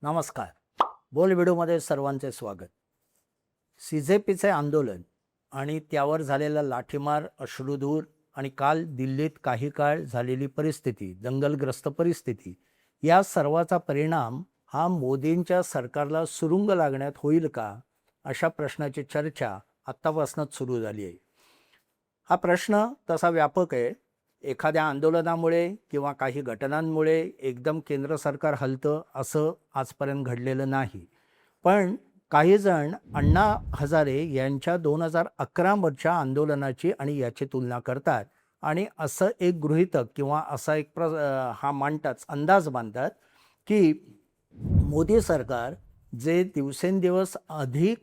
नमस्कार. बोल व्हिडिओमध्ये सर्वांचे स्वागत. सीजेपीचे आंदोलन आणि त्यावर झालेला लाठीमार, अश्रुधूर आणि काल दिल्लीत काही काळ झालेली परिस्थिती, दंगलग्रस्त परिस्थिती, या सर्वाचा परिणाम हा मोदींच्या सरकारला सुरुंग लागण्यात होईल का, अशा प्रश्नाची चर्चा आत्तापासूनच सुरू झाली आहे. हा प्रश्न तसा व्यापक आहे. एखाद्या आंदोलनामुळे किंवा काही घटनांमुळे एकदम केंद्र सरकार हलतं असं आजपर्यंत घडलेलं नाही. पण काही जण अण्णा हजारे यांच्या 2011 आंदोलनाची आणि याची तुलना करतात आणि असं एक गृहीतक किंवा असा एक हा मांडतात, अंदाज बांधतात की मोदी सरकार जे दिवसेंदिवस अधिक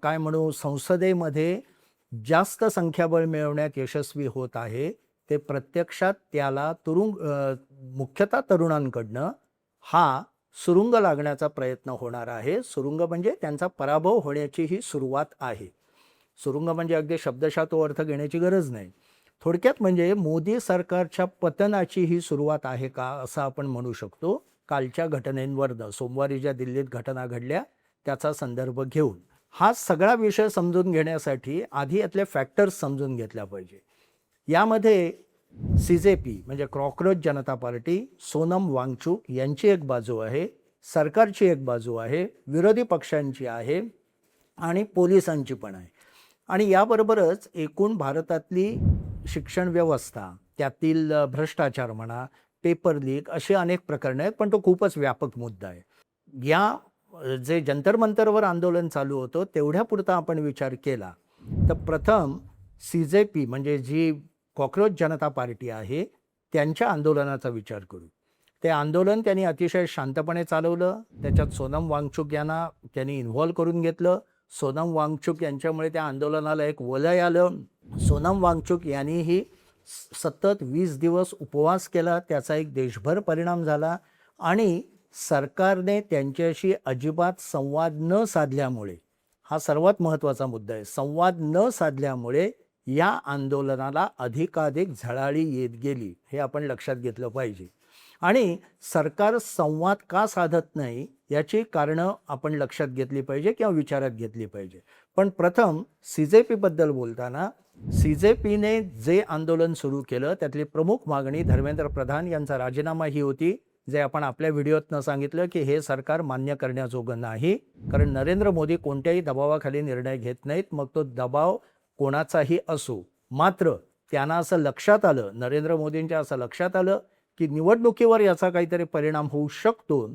काय म्हणू, संसदेमध्ये जास्त संख्याबळ मिळवण्यात यशस्वी होत आहे, ते प्रत्यक्षात त्याला मुख्यतः तरुणांकडनं हा सुरुंग लागण्याचा प्रयत्न होणार आहे. सुरुंग म्हणजे त्यांचा पराभव होण्याची ही सुरुवात आहे. सुरुंग म्हणजे अगदी शब्दशः तो अर्थ घेण्याची गरज नाही. थोडक्यात म्हणजे मोदी सरकारच्या पतनाची ही सुरुवात आहे का, असं आपण म्हणू शकतो. कालच्या घटनेंवरनं, सोमवारी ज्या दिल्लीत घटना घडल्या त्याचा संदर्भ घेऊन हा सगळा विषय समजून घेण्यासाठी आधी यातले फॅक्टर्स समजून घेतल्या पाहिजे. यामध्ये सीजेपी म्हणजे कॉकरोच जनता पार्टी, सोनम वांगचुक यांची एक बाजू आहे, सरकारची एक बाजू आहे, विरोधी पक्षांची आहे आणि पोलिसांची पण आहे. आणि याबरोबरच एकूण भारतातली शिक्षण व्यवस्था, त्यातील भ्रष्टाचार म्हणा, पेपर लीक, असे अनेक प्रकरणं आहेत. पण तो खूपच व्यापक मुद्दा आहे. या जे जंतर मंतरवर आंदोलन चालू होतं तेवढ्यापुरता आपण विचार केला तर प्रथम सीजेपी म्हणजे जी कॉकरोच जनता पार्टी आहे त्यांच्या आंदोलनाचा विचार करू. ते आंदोलन त्यांनी अतिशय शांतपणे चालवलं. त्याच्यात सोनम वांगचुक यांना त्यांनी इन्व्हॉल्व करून घेतलं. सोनम वांगचुक यांच्यामुळे त्या आंदोलनाला एक वलय आलं. सोनम वांगचुक यांनीही सतत 20 दिवस उपवास केला, त्याचा एक देशभर परिणाम झाला आणि सरकारने त्यांच्याशी अजिबात संवाद न साधल्यामुळे, हा सर्वात महत्त्वाचा मुद्दा आहे, संवाद न साधल्यामुळे या आंदोलनाला अधिकाधिक झळाळी येत गेली, हे आपण लक्षात घेतलं पाहिजे. आणि सरकार संवाद का साधत नाही याची कारणं आपण लक्षात घेतली पाहिजे किंवा विचारात घेतली पाहिजे. पण प्रथम सीजेपीबद्दल बोलताना, सीजेपीने जे आंदोलन सुरू केलं त्यातली प्रमुख मागणी धर्मेंद्र प्रधान यांचा राजीनामा ही होती. जे आपण आपल्या व्हिडिओतनं सांगितलं की हे सरकार मान्य करण्याजोगं नाही, कारण नरेंद्र मोदी कोणत्याही दबावाखाली निर्णय घेत नाहीत, मग तो दबाव कोणाचाही असो. मात्र त्यांना असं लक्षात आलं, नरेंद्र मोदींच्या असं लक्षात आलं की निवडणुकीवर याचा काहीतरी परिणाम होऊ शकतो.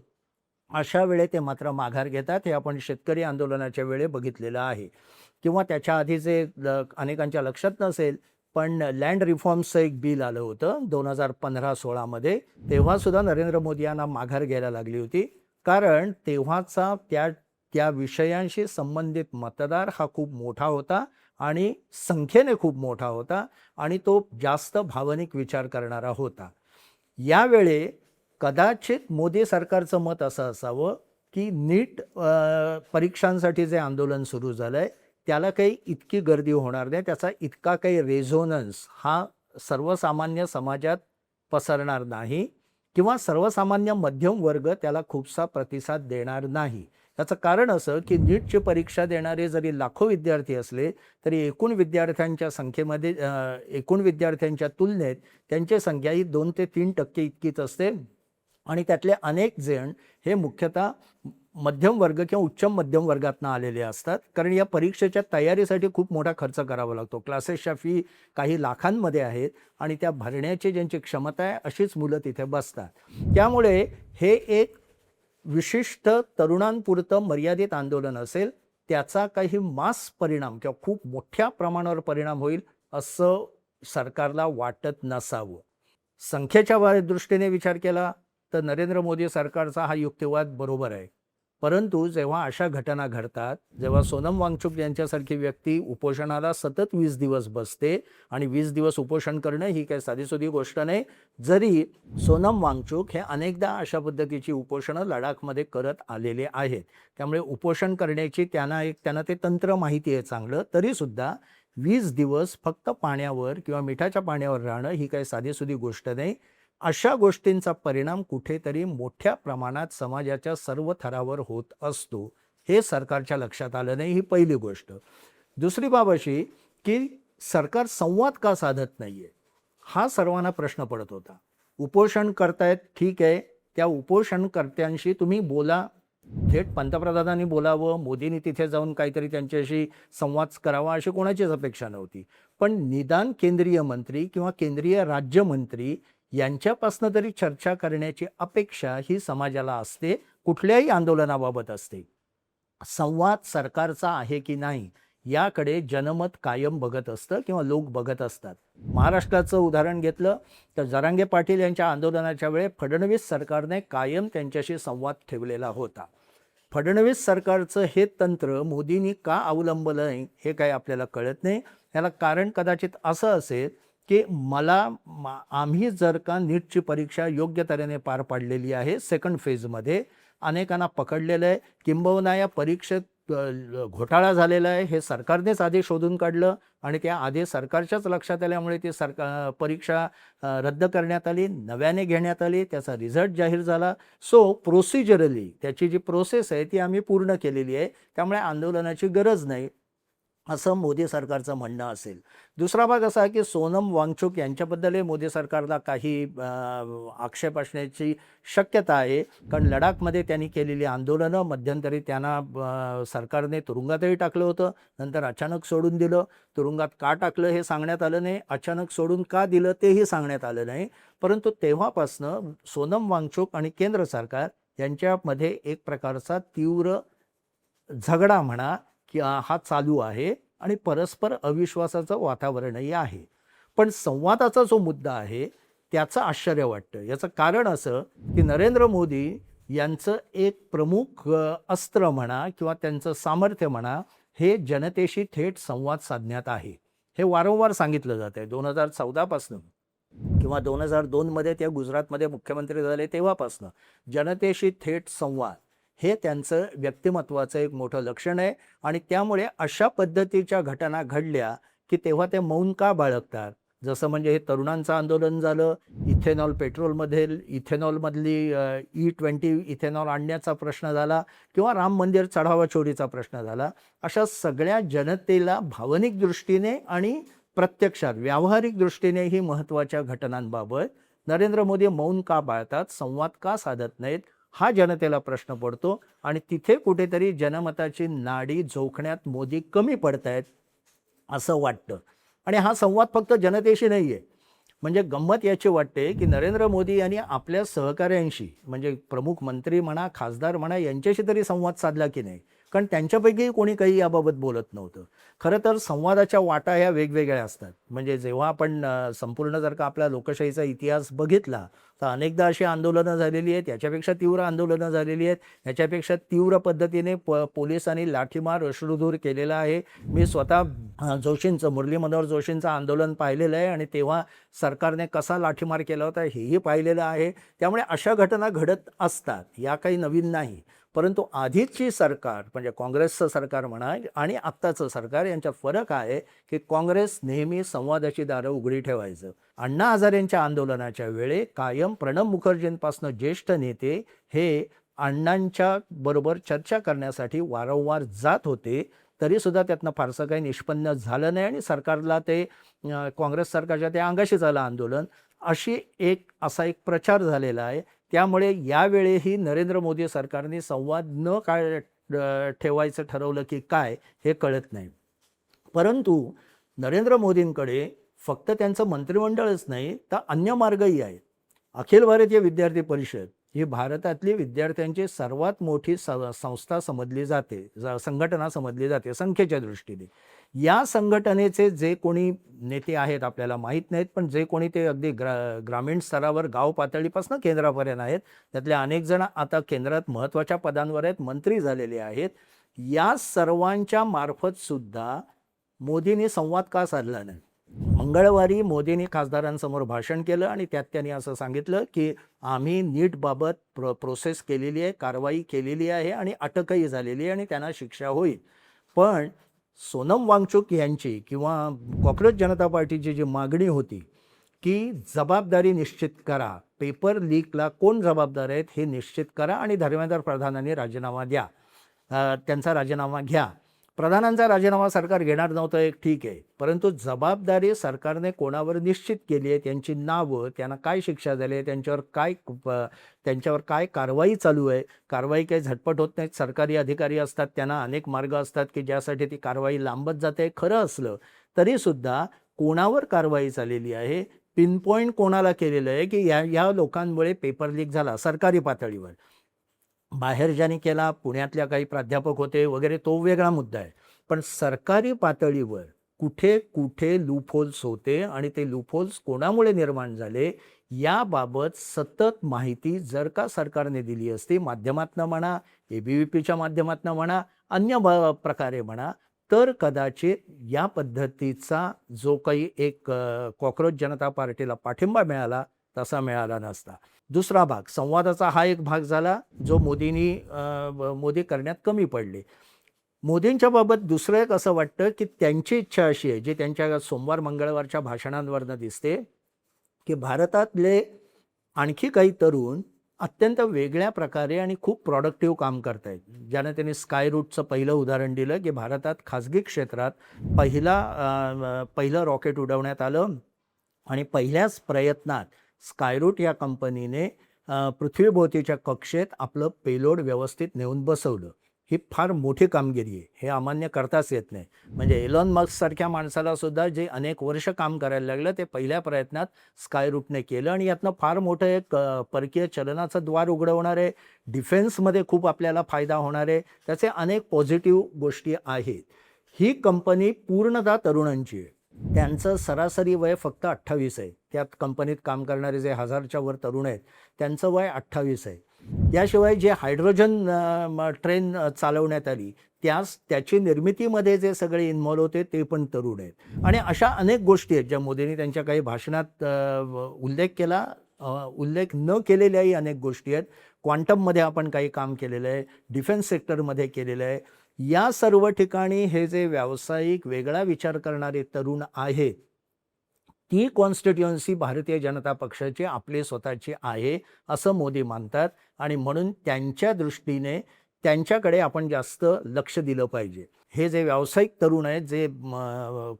अशा वेळे ते मात्र माघार घेतात. हे आपण शेतकरी आंदोलनाच्या वेळे बघितलेलं आहे. किंवा त्याच्या आधीचे अनेकांच्या लक्षात नसेल, पण लँड रिफॉर्म्सचं एक बिल आलं होतं 2015-16 मध्ये. तेव्हासुद्धा नरेंद्र मोदी यांना माघार घ्यायला लागली होती, कारण तेव्हाचा त्या विषयांशी संबंधित मतदार हा खूप मोठा होता आणि संख्येने खूप मोठा होता आणि तो जास्त भावनिक विचार करणारा होता. यावेळे कदाचित मोदी सरकारचं मत असं असावं की नीट परीक्षांसाठी जे आंदोलन सुरू झालं आहे त्याला काही इतकी गर्दी होणार नाही, त्याचा इतका काही रेझोनन्स हा सर्वसामान्य समाजात पसरणार नाही किंवा सर्वसामान्य मध्यम वर्ग त्याला खूपसा प्रतिसाद देणार नाही. त्याचं कारण असं की नीटची परीक्षा देणारे जरी लाखो विद्यार्थी असले तरी एकूण विद्यार्थ्यांच्या संख्येमध्ये एकूण विद्यार्थ्यांच्या तुलनेत त्यांची संख्या ही 2 ते 3% इतकीच असते आणि त्यातले अनेक जण हे मुख्यतः मध्यम वर्ग किंवा उच्च मध्यम वर्गातनं आलेले असतात, कारण या परीक्षेच्या तयारीसाठी खूप मोठा खर्च करावा लागतो. क्लासेसच्या फी काही लाखांमध्ये आहेत आणि त्या भरण्याची ज्यांची क्षमता आहे अशीच मुलं तिथे बसतात. त्यामुळे हे एक विशिष्ट तरुणांपुरतं मर्यादित आंदोलन असेल, त्याचा काही मास परिणाम किंवा खूप मोठ्या प्रमाणावर परिणाम होईल असं सरकारला वाटत नसावं. संख्येच्या दृष्टीने विचार केला तर नरेंद्र मोदी सरकारचा हा युक्तिवाद बरोबर आहे. परंतु जेव्हा अशा घटना घडतात, जेव्हा सोनम वांगचुक यांच्यासारखी व्यक्ती उपोषणाला सतत 20 दिवस बसते आणि 20 दिवस उपोषण करणं ही काही साधीसुधी गोष्ट नाही. जरी सोनम वांगचुक हे अनेकदा अशा पद्धतीची उपोषणं लडाखमध्ये करत आलेले आहेत, त्यामुळे उपोषण करण्याची त्यांना ते तंत्र माहिती आहे चांगलं, तरीसुद्धा 20 दिवस फक्त पाण्यावर किंवा मिठाच्या पाण्यावर राहणं ही काही साधीसुधी गोष्ट नाही. अशा गोष्टींचा परिणाम कुठेतरी मोठ्या प्रमाणात समाजाच्या सर्व थरावर होत असतो, हे सरकारच्या लक्षात आलं नाही. ही पहिली गोष्ट. दुसरी बाब अशी की सरकार संवाद का साधत नाहीये, हा सर्वांना प्रश्न पडत होता. उपोषण करतायत, ठीक आहे, त्या उपोषणकर्त्यांशी तुम्ही बोला, थेट पंतप्रधानांनी बोलावं, मोदींनी तिथे जाऊन काहीतरी त्यांच्याशी संवाद करावा, अशी कोणाचीच अपेक्षा नव्हती. पण निदान केंद्रीय मंत्री किंवा केंद्रीय राज्यमंत्री यांच्यापासून तरी चर्चा करण्याची अपेक्षा ही समाजाला असते, कुठल्याही आंदोलनाबाबत असते. संवाद सरकारचा आहे की नाही याकडे जनमत कायम बघत असतं किंवा लोक बघत असतात. महाराष्ट्राचं उदाहरण घेतलं तर जरांगे पाटील यांच्या आंदोलनाच्या वेळी फडणवीस सरकारने कायम त्यांच्याशी संवाद ठेवलेला होता. फडणवीस सरकारचं हे तंत्र मोदींनी का अवलंबलं नाही हे काही आपल्याला कळत नाही. याला कारण कदाचित असं असेल की आम्ही जर का नीटची परीक्षा योग्य तऱ्हेने पार पाडलेली आहे, सेकंड फेजमध्ये अनेकांना पकडलेलं आहे, किंबहुना या परीक्षेत घोटाळा झालेला आहे हे सरकारनेच आधी शोधून काढलं आणि त्या आधी सरकारच्याच लक्षात आल्यामुळे ती परीक्षा रद्द करण्यात आली, नव्याने घेण्यात आली, त्याचा रिझल्ट जाहीर झाला. सो प्रोसिजरली त्याची जी प्रोसेस आहे ती आम्ही पूर्ण केलेली आहे, त्यामुळे आंदोलनाची गरज नाही, असं मोदी सरकारचं म्हणणं असेल. दुसरा भाग असा की सोनम वांगचुक यांच्याबद्दलही मोदी सरकारला काही आक्षेप असण्याची शक्यता आहे, कारण लडाखमध्ये त्यांनी केलेली आंदोलनं, मध्यंतरी त्यांना सरकारने तुरुंगातही टाकलं होतं, नंतर अचानक सोडून दिलं. तुरुंगात का टाकलं हे सांगण्यात आलं नाही, अचानक सोडून का दिलं तेही सांगण्यात आलं नाही. परंतु तेव्हापासनं सोनम वांगचुक आणि केंद्र सरकार यांच्यामध्ये एक प्रकारचा तीव्र झगडा म्हणा की हा चालू आहे आणि परस्पर अविश्वासाचं वातावरणही आहे. पण संवादाचा जो मुद्दा आहे त्याचं आश्चर्य वाटतं. याचं कारण असं की नरेंद्र मोदी यांचं एक प्रमुख अस्त्र म्हणा किंवा त्यांचं सामर्थ्य म्हणा हे जनतेशी थेट संवाद साधण्यात आहे. हे वारंवार सांगितलं जात आहे. 2014 पासून किंवा 2002 मध्ये ते गुजरातमध्ये मुख्यमंत्री झाले तेव्हापासून जनतेशी थेट संवाद हे त्यांचं व्यक्तिमत्वाचं एक मोठं लक्षण आहे. आणि त्यामुळे अशा पद्धतीच्या घटना घडल्या की तेव्हा ते मौन का बाळगतात. जसं म्हणजे हे तरुणांचं आंदोलन झालं, इथेनॉलमधली E20 इथेनॉल आणण्याचा प्रश्न झाला किंवा राम मंदिर चढावा चोरीचा प्रश्न झाला. अशा सगळ्या जनतेला भावनिक दृष्टीने आणि प्रत्यक्षात व्यावहारिक दृष्टीनेही महत्त्वाच्या घटनांबाबत नरेंद्र मोदी मौन का बाळगतात, संवाद का साधत नाहीत, हा जनतेला प्रश्न पडतो. आणि तिथे कुठेतरी जनमताची नाडी जोखण्यात मोदी कमी पडतायत असं वाटतं. आणि हा संवाद फक्त जनतेशी नाही आहे. म्हणजे गंमत याची वाटते की नरेंद्र मोदी यांनी आपल्या सहकाऱ्यांशी म्हणजे प्रमुख मंत्री म्हणा, खासदार म्हणा, यांच्याशी तरी संवाद साधला की नाही, कारण त्यांच्यापैकी कोणी काही याबाबत बोलत नव्हतं. खरं तर संवादाच्या वाटा ह्या वेगवेगळ्या असतात. म्हणजे जेव्हा आपण संपूर्ण जर का आपला लोकशाहीचा इतिहास बघितला तर अनेकदा अशी आंदोलनं झालेली आहेत, याच्यापेक्षा तीव्र आंदोलनं झालेली आहेत, याच्यापेक्षा तीव्र पद्धतीने पोलिसांनी लाठीमार, अश्रुधूर केलेला आहे. मी स्वतः मुरली मनोहर जोशींचं आंदोलन पाहिलेलं आहे आणि तेव्हा सरकारने कसा लाठीमार केला होता हेही पाहिलेलं आहे. त्यामुळे अशा घटना घडत असतात, या काही नवीन नाही. परंतु आधीची सरकार म्हणजे काँग्रेसचं सरकार म्हणा आणि आत्ताचं सरकार यांच्यात फरक आहे की काँग्रेस नेहमी संवादाची दारं उघडी ठेवायचं. अण्णा हजारेंच्या आंदोलनाच्या वेळी कायम प्रणब मुखर्जींपासून ज्येष्ठ नेते हे अण्णांच्या बरोबर चर्चा करण्यासाठी वारंवार जात होते, तरीसुद्धा त्यातनं फारसं काही निष्पन्न झालं नाही आणि सरकारला ते काँग्रेस सरकारच्या त्या अंगाशीच आलं आंदोलन, असा एक प्रचार झालेला आहे. त्यामुळे यावेळेही नरेंद्र मोदी सरकारने संवाद न ठेवायचं ठरवलं की काय हे कळत नाही. परंतु नरेंद्र मोदींकडे फक्त त्यांचं मंत्रिमंडळच नाही तर अन्य मार्गही आहेत. अखिल भारतीय विद्यार्थी परिषद ही भारतातली विद्यार्थ्यांची सर्वात मोठी संस्था समजली जाते, संघटना समजली जाते संख्येच्या दृष्टीने. या संघटनेचे जे कोणी नेते आहेत आपल्याला माहीत नाहीत, पण जे कोणी ते अगदी ग्रामीण स्तरावर गाव पातळीपासून केंद्रापर्यंत आहेत, त्यातले अनेक जण आता केंद्रात महत्त्वाच्या पदांवर आहेत, मंत्री झालेले आहेत. या सर्वांच्या मार्फत सुद्धा मोदींनी संवाद का साधला नाही. मंगळवारी मोदींनी खासदारांसमोर भाषण केलं आणि त्यात त्यांनी असं सांगितलं की आम्ही नीटबाबत प्रोसेस केलेली आहे, कारवाई केलेली आहे आणि अटकही झालेली आहे आणि त्यांना शिक्षा होईल. पण सोनम वांगचुक यांची किंवा कॉक्रोच जनता पार्टीची जी मागणी होती की जबाबदारी निश्चित करा, पेपर लीकला कोण जबाबदार आहेत हे निश्चित करा आणि धर्मेंद्र प्रधानांनी राजीनामा द्या, त्यांचा राजीनामा घ्या. प्रधानांचा राजीनामा सरकार घेणार नव्हतं एक ठीक आहे, परंतु जबाबदारी सरकारने कोणावर निश्चित केली आहे, त्यांची नावं, त्यांना काय शिक्षा झाली आहे, त्यांच्यावर काय कारवाई चालू आहे. कारवाई काही झटपट होत नाहीत. सरकारी अधिकारी असतात, त्यांना अनेक मार्ग असतात की ज्यासाठी ती कारवाई लांबत जाते. खरं असलं तरीसुद्धा कोणावर कारवाई चाललेली आहे, पिनपॉईंट कोणाला केलेलं आहे की या लोकांमुळे पेपर लीक झाला सरकारी पातळीवर. बाहेर ज्यांनी केला, पुण्यातल्या काही प्राध्यापक होते वगैरे, तो वेगळा मुद्दा आहे. पण सरकारी पातळीवर कुठे कुठे लूपहोल्स होते आणि ते लूपहोल्स कोणामुळे निर्माण झाले याबाबत सतत माहिती जर का सरकारने दिली असती, माध्यमातनं म्हणा, ABVPच्या माध्यमातनं म्हणा, अन्य प्रकारे म्हणा, तर कदाचित या पद्धतीचा जो काही एक कॉकरोच जनता पार्टीला पाठिंबा मिळाला तसा मिळाला नसता. दुसरा भाग संवादाचा हा एक भाग झाला जो मोदी करण्यात कमी पडले. मोदींच्या बाबत दुसरं एक असं वाटतं की त्यांची इच्छा अशी आहे, जी त्यांच्या सोमवार मंगळवारच्या भाषणांवरनं दिसते, की भारतातले आणखी काही तरुण अत्यंत वेगळ्या प्रकारे आणि खूप प्रॉडक्टिव्ह काम करत आहेत. ज्यानं त्यांनी स्काय रूटचं पहिलं उदाहरण दिलं की भारतात खाजगी क्षेत्रात पहिलं रॉकेट उडवण्यात आलं आणि पहिल्याच प्रयत्नात स्कायरूट या कंपनीने पृथ्वीभोवतीच्या कक्षेत आपलं पेलोड व्यवस्थित नेऊन बसवलं. ही फार मोठी कामगिरी आहे, हे अमान्य करताच येत नाही. म्हणजे एलॉन मस्क सारख्या माणसाला सुद्धा जे अनेक वर्ष काम करायला लागलं ते पहिल्या प्रयत्नात स्कायरूटने केलं आणि यातनं फार मोठं एक परकीय चलनाचं द्वार उघडवणार आहे. डिफेन्समध्ये खूप आपल्याला फायदा होणार आहे. त्याचे अनेक पॉझिटिव्ह गोष्टी आहेत. ही कंपनी पूर्णतः तरुणांची आहे. त्यांचं सरासरी वय फक्त 28 आहे. त्यात कंपनीत काम करणारे जे 1000च्या वर तरुण आहेत त्यांचं वय 28 आहे. याशिवाय जे हायड्रोजन ट्रेन चालवण्यात आली त्याची निर्मितीमध्ये जे सगळे इन्व्हॉल्व होते ते पण तरुण आहेत. आणि अशा अनेक गोष्टी आहेत ज्या मोदींनी त्यांच्या काही भाषणात उल्लेख न केलेल्याही अनेक गोष्टी आहेत. क्वांटममध्ये आपण काही काम केलेलं आहे, डिफेन्स सेक्टरमध्ये केलेलं आहे. या सर्व ठिकाणी हे जे व्यावसायिक वेगळा विचार करणारे तरुण आहेत, ती कॉन्स्टिट्युएन्सी भारतीय जनता पक्षाची आपली स्वतःची आहे असं मोदी मानतात आणि म्हणून त्यांच्या दृष्टीने त्यांच्याकडे आपण जास्त लक्ष दिलं पाहिजे. हे जे व्यावसायिक तरुण आहेत, जे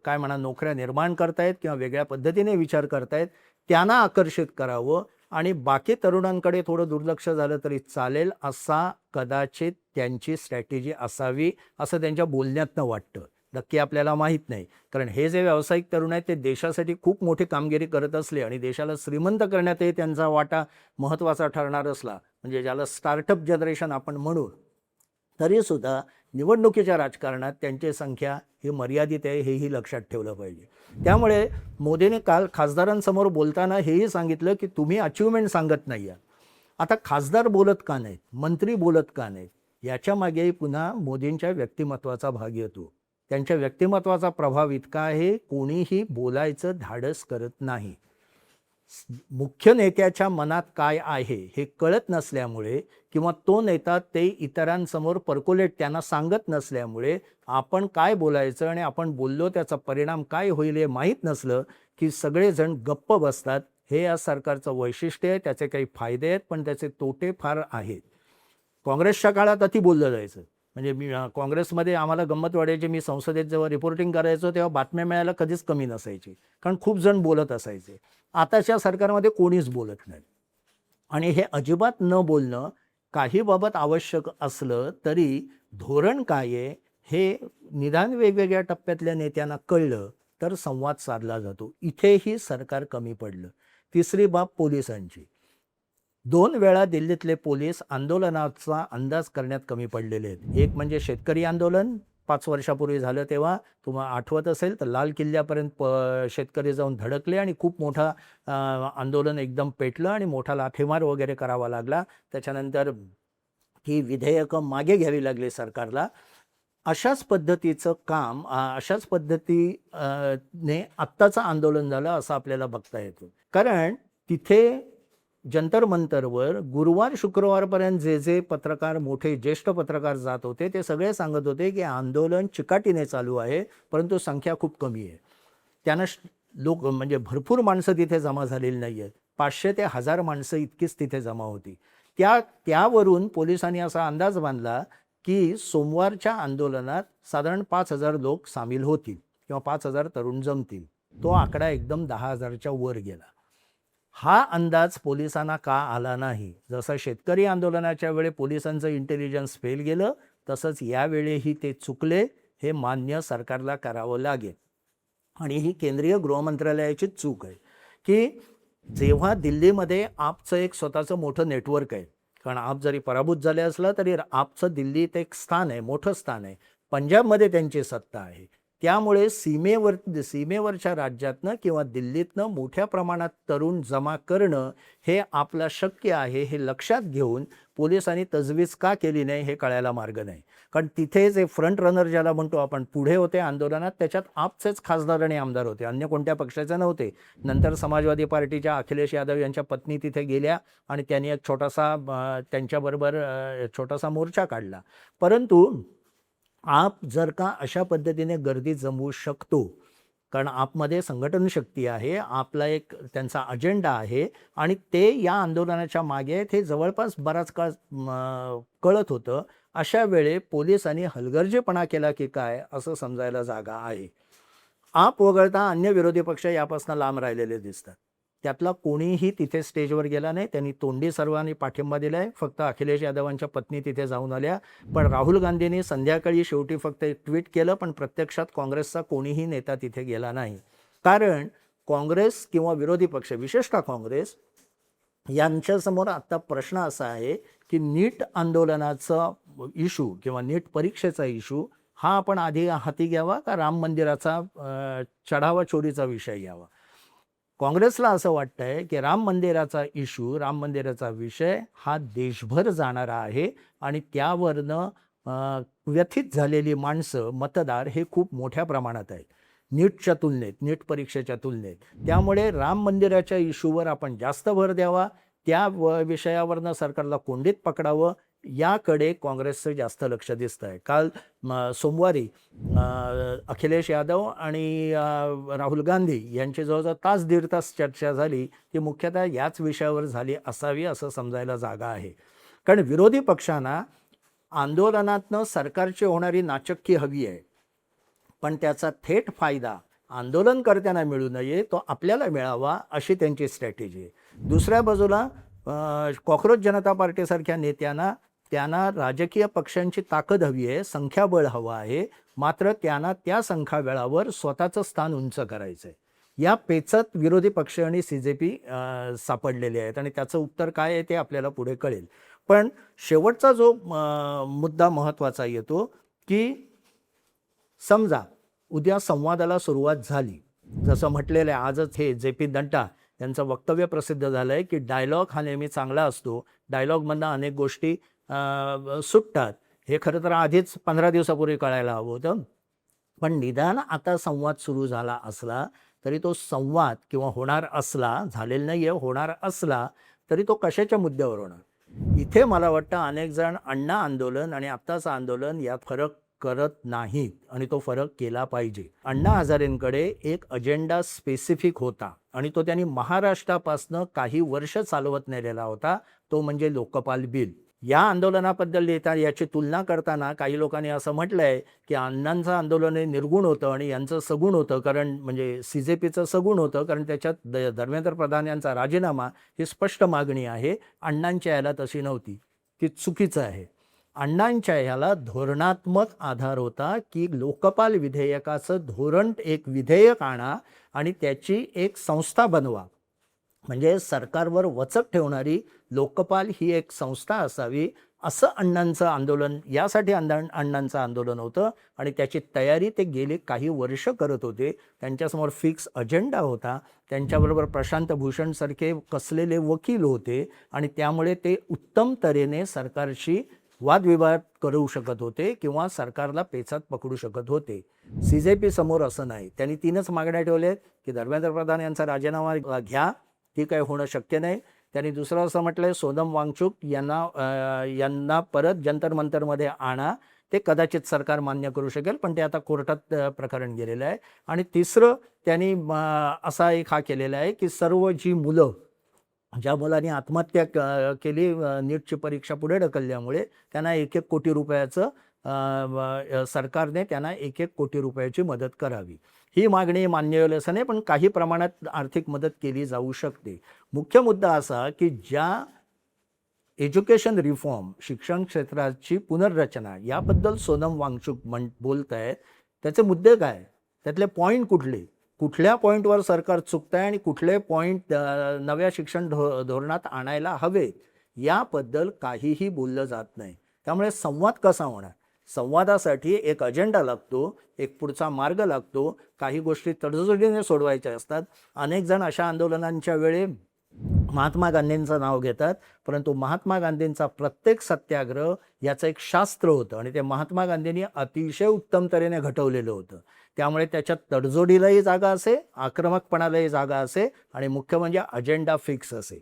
काय म्हणा नोकऱ्या निर्माण करतायत किंवा वेगळ्या पद्धतीने विचार करतायत, त्यांना आकर्षित करावं आणि बाकी तरुणांकडे थोडं दुर्लक्ष झालं तरी चालेल असा कदाचित त्यांची स्ट्रॅटेजी असावी असं त्यांच्या बोलण्यातनं वाटतं. नक्की आपल्याला माहीत नाही, कारण हे जे व्यावसायिक तरुण आहेत ते देशासाठी खूप मोठी कामगिरी करत असले आणि देशाला श्रीमंत करण्यातही त्यांचा वाटा महत्त्वाचा ठरणार असला, म्हणजे ज्याला स्टार्टअप जनरेशन आपण म्हणू, तरीसुद्धा निवडणुकीच्या राजकारणात त्यांची संख्या ही मर्यादित आहे, हेही लक्षात ठेवलं पाहिजे. त्यामुळे मोदीने काल खासदारांसमोर बोलताना हेही सांगितलं की तुम्ही अचिव्हमेंट सांगत नाही आहात. आता खासदार बोलत का नाहीत, मंत्री बोलत का नाहीत, याच्या मागेही पुन्हा मोदींच्या व्यक्तिमत्वाचा भाग येतो. त्यांच्या व्यक्तिमत्वाचा प्रभाव इतका आहे, कोणीही बोलायचं धाडस करत नाही. मुख्य नेत्याच्या मनात काय आहे हे कळत नसल्यामुळे किंवा तो नेता ते इतरांसमोर पर्कोलेट त्यांना सांगत नसल्यामुळे आपण काय बोलायचं आणि आपण बोललो त्याचा परिणाम काय होईल हे माहीत नसलं की सगळेजण गप्प बसतात. हे या सरकारचं वैशिष्ट्य आहे. त्याचे काही फायदे आहेत पण त्याचे तोटे फार आहेत. काँग्रेसच्या काळात अति बोललं जायचं. म्हणजे मी काँग्रेसमध्ये आम्हाला गंमत वाटायची. मी संसदेत जेव्हा रिपोर्टिंग करायचो तेव्हा बातम्या मिळायला कधीच कमी नसायची, कारण खूप जण बोलत असायचे. आताच्या सरकारमध्ये कोणीच बोलत नाही आणि हे अजिबात न बोलणं काही बाबत आवश्यक असलं तरी धोरण काय आहे हे निदान वेगवेगळ्या टप्प्यातल्या नेत्यांना कळलं तर संवाद साधला जातो. इथेही सरकार कमी पडलं. तिसरी बाब पोलिसांची. 2 वेळा दिल्लीतले पोलीस आंदोलनाचा अंदाज करण्यात कमी पडलेले आहेत. एक म्हणजे शेतकरी आंदोलन 5 वर्षापूर्वी झालं, तेव्हा तुम्हाला आठवत असेल तर लाल किल्ल्यापर्यंत शेतकरी जाऊन धडकले आणि खूप मोठा आंदोलन एकदम पेटलं आणि मोठा लाठीमार वगैरे करावा लागला. त्याच्यानंतर ही विधेयकं मागे घ्यावी लागली सरकारला. अशाच पद्धतीचं काम, अशाच पद्धतीने आत्ताचं आंदोलन झालं असं आपल्याला बघता येतं. कारण तिथे जंतर मंतरवर गुरुवार शुक्रवारपर्यंत जे पत्रकार, मोठे ज्येष्ठ पत्रकार जात होते ते सगळे सांगत होते की आंदोलन चिकाटीने चालू आहे परंतु संख्या खूप कमी आहे. त्यानं लोक म्हणजे भरपूर माणसं तिथे जमा झालेली नाही आहेत. 500 ते 1000 माणसं इतकीच तिथे जमा होती. त्यावरून पोलिसांनी असा अंदाज बांधला की सोमवारच्या आंदोलनात साधारण 5,000 लोक सामील होतील किंवा 5,000 तरुण जमतील. तो आकडा एकदम 10,000च्या वर गेला. हा अंदाज पोलिसांना का आला नाही? जसं शेतकरी आंदोलनाच्या वेळी पोलिसांचं इंटेलिजन्स फेल गेलं, तसंच यावेळीही ते चुकले. हे मान्य सरकारला करावं लागेल. आणि ही केंद्रीय गृहमंत्रालयाची चूक आहे की जेव्हा दिल्लीमध्ये आपचं एक स्वतःचं मोठं नेटवर्क आहे, कारण आप जरी पराभूत झाले असला तरी आपचं दिल्लीत एक स्थान आहे, मोठं स्थान आहे. पंजाबमध्ये त्यांची सत्ता आहे. त्यामुळे सीमेवरच्या राज्यातनं किंवा दिल्लीतनं मोठ्या प्रमाणात तरुण जमा करणं हे आपलं शक्य आहे. हे लक्षात घेऊन पोलिसांनी तजवीज का केली नाही हे कळायला मार्ग नाही. कारण तिथे जे फ्रंट रनर ज्याला म्हणतो आपण, पुढे होते आंदोलनात, त्याच्यात आपचेच खासदार आणि आमदार होते, अन्य कोणत्या पक्षाचे नव्हते. नंतर समाजवादी पार्टीच्या अखिलेश यादव यांच्या पत्नी तिथे गेल्या आणि त्यांनी एक त्यांच्याबरोबर छोटासा मोर्चा काढला. परंतु आप जर का अशा पद्धतीने गर्दी जमवू शकतो, कारण आपमध्ये संघटन शक्ती आहे, आपला एक त्यांचा अजेंडा आहे आणि ते या आंदोलनाच्या मागे आहेत हे जवळपास बराच काळ कळत होतं. अशा वेळे पोलिसांनी हलगर्जीपणा केला की काय असं समजायला जागा आहे. आप वगळता अन्य विरोधी पक्ष यापासून लांब राहिलेले दिसतात. त्यातला कोणीही तिथे स्टेजवर गेला नाही. त्यांनी तोंडी सर्वांनी पाठिंबा दिलाय. फक्त अखिलेश यादवांच्या पत्नी तिथे जाऊन आल्या. पण राहुल गांधींनी संध्याकाळी शेवटी फक्त एक ट्विट केलं, पण प्रत्यक्षात काँग्रेसचा कोणीही नेता तिथे गेला नाही. कारण काँग्रेस किंवा विरोधी पक्ष, विशेषतः काँग्रेस, यांच्यासमोर आता प्रश्न असा आहे की नीट आंदोलनाचा इशू किंवा नीट परीक्षेचा इशू हा आपण आधी हाती घ्यावा का राम मंदिराचा चढावा चोरीचा विषय घ्यावा? काँग्रेसला असं वाटतंय की राम मंदिराचा विषय हा देशभर जाणारा आहे आणि त्यावरनं व्यथित झालेली माणसं, मतदार हे खूप मोठ्या प्रमाणात आहेत नीटच्या तुलनेत, नीट परीक्षेच्या तुलनेत. त्यामुळे राम मंदिराच्या इशूवर आपण जास्त भर द्यावा, त्या विषयावरनं सरकारला कोंडीत पकडावं, याकडे काँग्रेसचं जास्त लक्ष दिसतं आहे. काल सोमवारी अखिलेश यादव आणि राहुल गांधी यांची जवळजवळ तास दीड तास चर्चा झाली. ती मुख्यतः याच विषयावर झाली असावी असं समजायला जागा आहे. कारण विरोधी पक्षांना आंदोलनातनं सरकारची होणारी नाचक्की हवी आहे, पण त्याचा थेट फायदा आंदोलनकर्त्यांना मिळू नये, तो आपल्याला मिळावा अशी त्यांची स्ट्रॅटेजी आहे. दुसऱ्या बाजूला कॉक्रोच जनता पार्टीसारख्या त्यांना राजकीय पक्षांची ताकद हवी आहे, संख्याबळ हवं आहे, मात्र त्यांना त्या संख्याबळावर स्वतःचं स्थान उंच करायचं आहे. या पेचात विरोधी पक्ष आणि CJP सापडलेले आहेत आणि त्याचं उत्तर काय आहे ते आपल्याला पुढे कळेल. पण शेवटचा जो मुद्दा महत्त्वाचा येतो की समजा उद्या संवादाला सुरुवात झाली, जसं म्हटलेलं आहे, आजच हे JP नड्डा यांचं वक्तव्य प्रसिद्ध झालं आहे की डायलॉग हा नेहमी चांगला असतो, डायलॉगमधनं अनेक गोष्टी सुटतात. हे खरं तर आधीच 15 दिवसापूर्वी कळायला हवं होतं. पण निदान आता संवाद सुरू झाला असला तरी तो संवाद किंवा होणार असला, झालेला नाही आहे, होणार असला तरी तो कशाच्या मुद्द्यावर होणार? इथे मला वाटतं अनेक जण अण्णा आंदोलन आणि आत्ताचं आंदोलन यात फरक करत नाहीत आणि तो फरक केला पाहिजे. अण्णा हजारेंकडे एक अजेंडा स्पेसिफिक होता आणि तो त्यांनी महाराष्ट्रापासनं काही वर्ष चालवत नेलेला होता, तो म्हणजे लोकपाल बिल. या आंदोलनाबद्दल याची तुलना करताना काही लोकांनी असं म्हटलं आहे की अण्णांचं आंदोलन हे निर्गुण होतं आणि यांचं सगुण होतं, कारण म्हणजे CJPचं सगुण होतं, कारण त्याच्यात धर्मेंद्र प्रधान यांचा राजीनामा ही स्पष्ट मागणी आहे. अण्णांच्या याला तशी नव्हती, ती चुकीचं आहे. अण्णांच्या ह्याला धोरणात्मक आधार होता की लोकपाल विधेयकाचं धोरण, एक विधेयक आणा आणि त्याची एक संस्था बनवा, म्हणजे सरकारवर वचक ठेवणारी लोकपाल ही एक संस्था असावी, असं अण्णांचं आंदोलन, यासाठी अण्णांचं आंदोलन होतं आणि त्याची तयारी ते गेले काही वर्ष करत होते. त्यांच्यासमोर फिक्स अजेंडा होता, त्यांच्याबरोबर प्रशांत भूषणसारखे कसलेले वकील होते आणि त्यामुळे ते उत्तम तऱ्हेने सरकारशी वादविवाद करू शकत होते किंवा सरकारला पेचात पकडू शकत होते. CJP समोर असं नाही. त्यांनी 3च मागण्या ठेवल्यात की धर्मेंद्र प्रधान यांचा राजीनामा घ्या, ती काही होणं शक्य नाही. त्यांनी दुसरं असं म्हटलंय, सोनम वांगचुक यांना परत जंतर मंतरमध्ये आणा, ते कदाचित सरकार मान्य करू शकेल, पण ते आता कोर्टात प्रकरण गेलेलं आहे. आणि तिसरं त्यांनी असा एक हा केलेला आहे की सर्व जी मुलं, ज्या मुलांनी आत्महत्या केली नीटची परीक्षा पुढे ढकलल्यामुळे, त्यांना 1-1 कोटी रुपयाचं सरकारने त्यांना 1-1 कोटी रुपयाची मदत करावी. ही मागणी मान्य होईल असं नाही, पण काही प्रमाणात आर्थिक मदत केली जाऊ शकते. मुख्य मुद्दा असा की ज्या एज्युकेशन रिफॉर्म, शिक्षण क्षेत्राची पुनर्रचना याबद्दल सोनम वांगचुक बोलत आहेत, त्याचे मुद्दे काय, त्यातले पॉईंट कुठले, कुठल्या पॉईंटवर सरकार चुकत आहे आणि कुठले पॉईंट नव्या शिक्षण धोरणात आणायला हवे, याबद्दल काहीही बोललं जात नाही. त्यामुळे संवाद कसा होणार, संवादासाठी एक अजेंडा लागतो, एक पुढचा मार्ग लागतो. काही गोष्टी तडजोडीने सोडवायच्या असतात. अनेक जण अशा आंदोलनांच्या वेळी महात्मा गांधींचं नाव घेतात, परंतु महात्मा गांधींचा प्रत्येक सत्याग्रह याचं एक शास्त्र होतं आणि ते महात्मा गांधींनी अतिशय उत्तम तऱ्हेने घटवलेलं होतं. त्यामुळे त्याच्यात तडजोडीलाही जागा असे, आक्रमकपणालाही जागा असे आणि मुख्य म्हणजे अजेंडा फिक्स असे.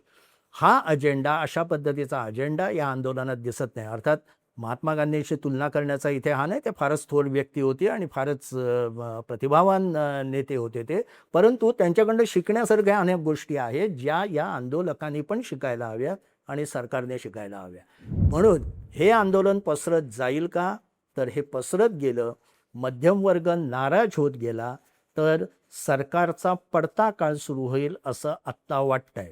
हा अजेंडा, अशा पद्धतीचा अजेंडा या आंदोलनात दिसत नाही. अर्थात महात्मा गांधींशी तुलना करण्याचा इथे हा नाही, ते फारच थोर व्यक्ती होती आणि फारच प्रतिभावान नेते होते ते, परंतु त्यांच्याकडनं शिकण्यासारख्या अनेक गोष्टी आहेत ज्या या आंदोलकांनी पण शिकायला हव्या आणि सरकारने शिकायला हव्या. म्हणून हे आंदोलन पसरत जाईल का, तर हे पसरत गेलं, मध्यमवर्ग नाराज होत गेला, तर सरकारचा पडता काळ सुरू होईल असं आत्ता वाटतंय.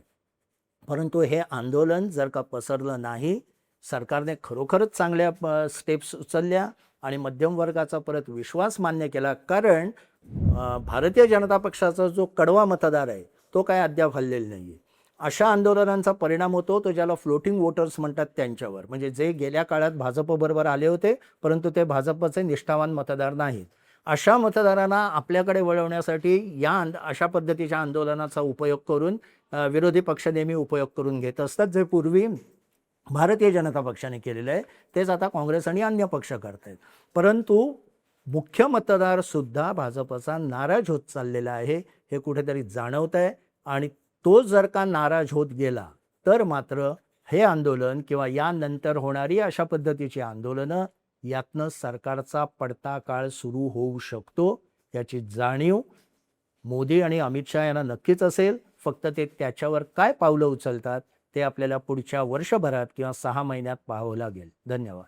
परंतु हे आंदोलन जर का पसरलं नाही, सरकारने खरोखरच चांगल्या स्टेप्स उचलल्या आणि मध्यम वर्गाचा परत विश्वास मान्य केला, कारण भारतीय जनता पक्षाचा जो कडवा मतदार आहे तो काय अद्याप हललेला नाही आहे. अशा आंदोलनांचा परिणाम होतो तो ज्याला फ्लोटिंग वोटर्स म्हणतात त्यांच्यावर, म्हणजे जे गेल्या काळात भाजपबरोबर आले होते परंतु ते भाजपचे निष्ठावान मतदार नाहीत, अशा मतदारांना आपल्याकडे वळवण्यासाठी या अशा पद्धतीच्या आंदोलनाचा उपयोग करून विरोधी पक्ष नेहमी उपयोग करून घेत असतात. जे पूर्वी भारतीय जनता पक्षाने केलेलं आहे तेच आता काँग्रेस आणि अन्य पक्ष करत आहेत. परंतु मुख्य मतदार सुद्धा भाजपचा नाराज होत चाललेला आहे, हे कुठेतरी जाणवत आहे. आणि तो जर का नाराज होत गेला तर मात्र हे आंदोलन किंवा यानंतर होणारी अशा पद्धतीची आंदोलनं, यातनं सरकारचा पडता काळ सुरू होऊ शकतो. याची जाणीव मोदी आणि अमित शहा यांना नक्कीच असेल. फक्त ते त्याच्यावर काय पावलं उचलतात ते आपल्याला पुढच्या वर्षभरात किंवा 6 महिन्यात पाहावं लागेल. धन्यवाद.